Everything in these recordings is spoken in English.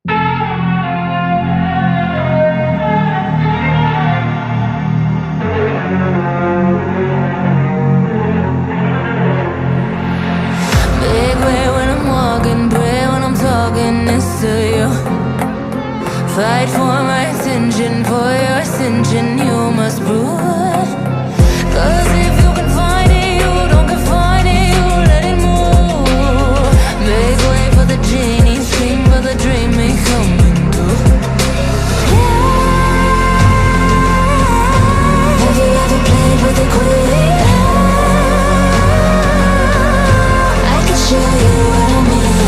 Big way when I'm walking, pray when I'm talking this to you. Fight for my attention, for your ascension, you must prove. Cause if you can find it, you don't confine it, you let it move. Make way for the genie, scream for the dream, may coming through. Have you ever played with a queen? I can show you what I mean.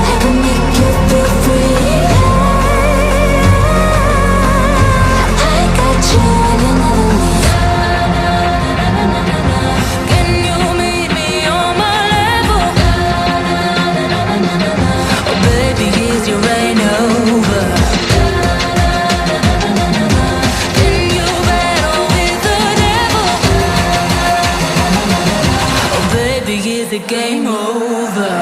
I can make you feel free. I got you and another me. Can you meet me on my level? Oh baby, is your reign over? Can you battle with the devil? Oh baby, is the game over?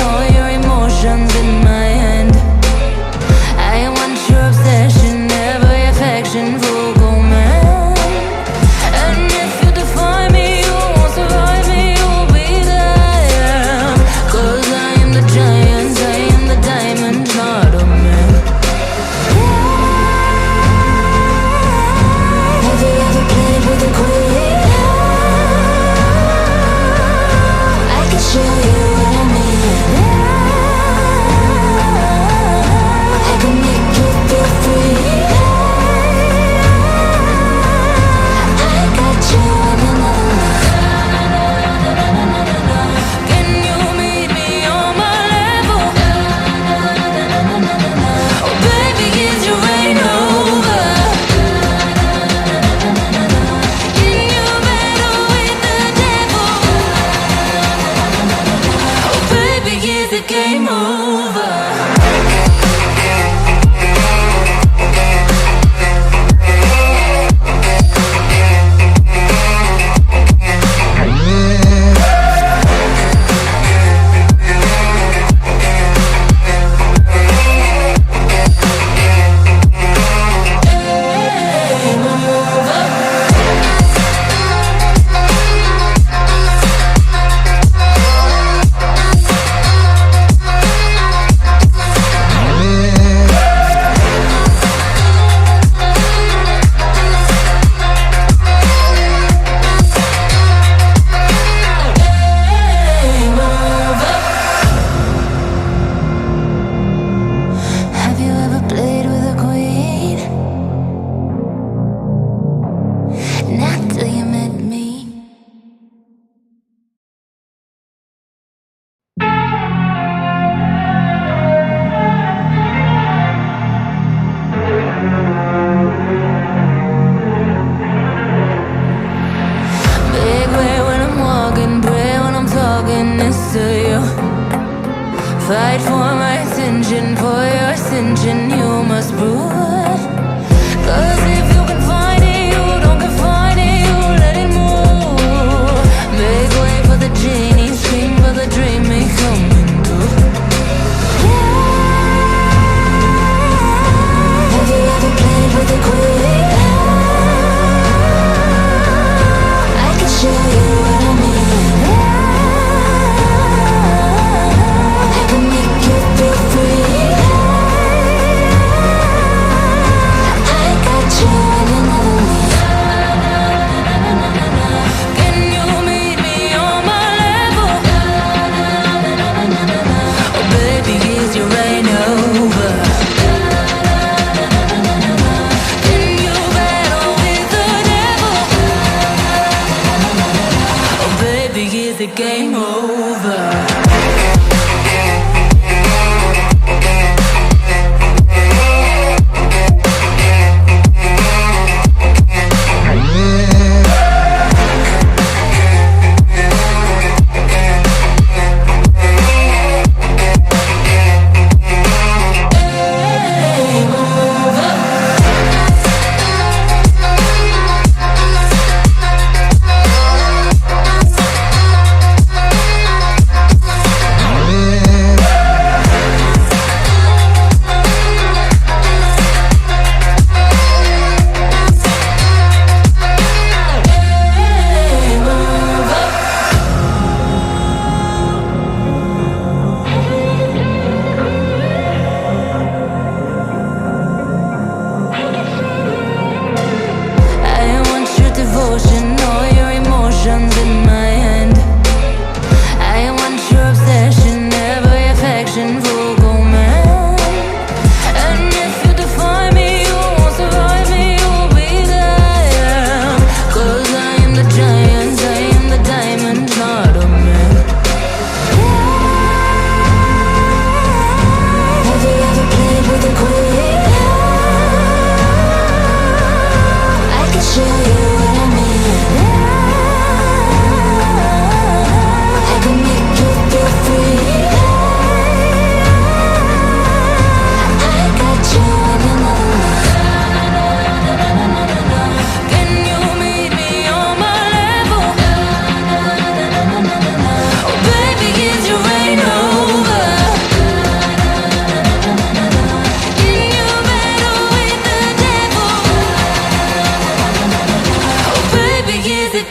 All your emotions in my hand. I want your obsession, every affection, full go man. And if you define me, you won't survive me, you'll be there. Cause I am the giant, I am the diamond, not a man. Have you ever played with a queen? I can show you what I mean. Game over. Fight for my attention, for your ascension, you must prove. Cause if you can find it, you don't confine it, you let it move. Make way for the genie, scream for the dream, may coming through. Have you ever played with a queen? I can show you what I mean. I can make you feel free.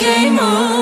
game over.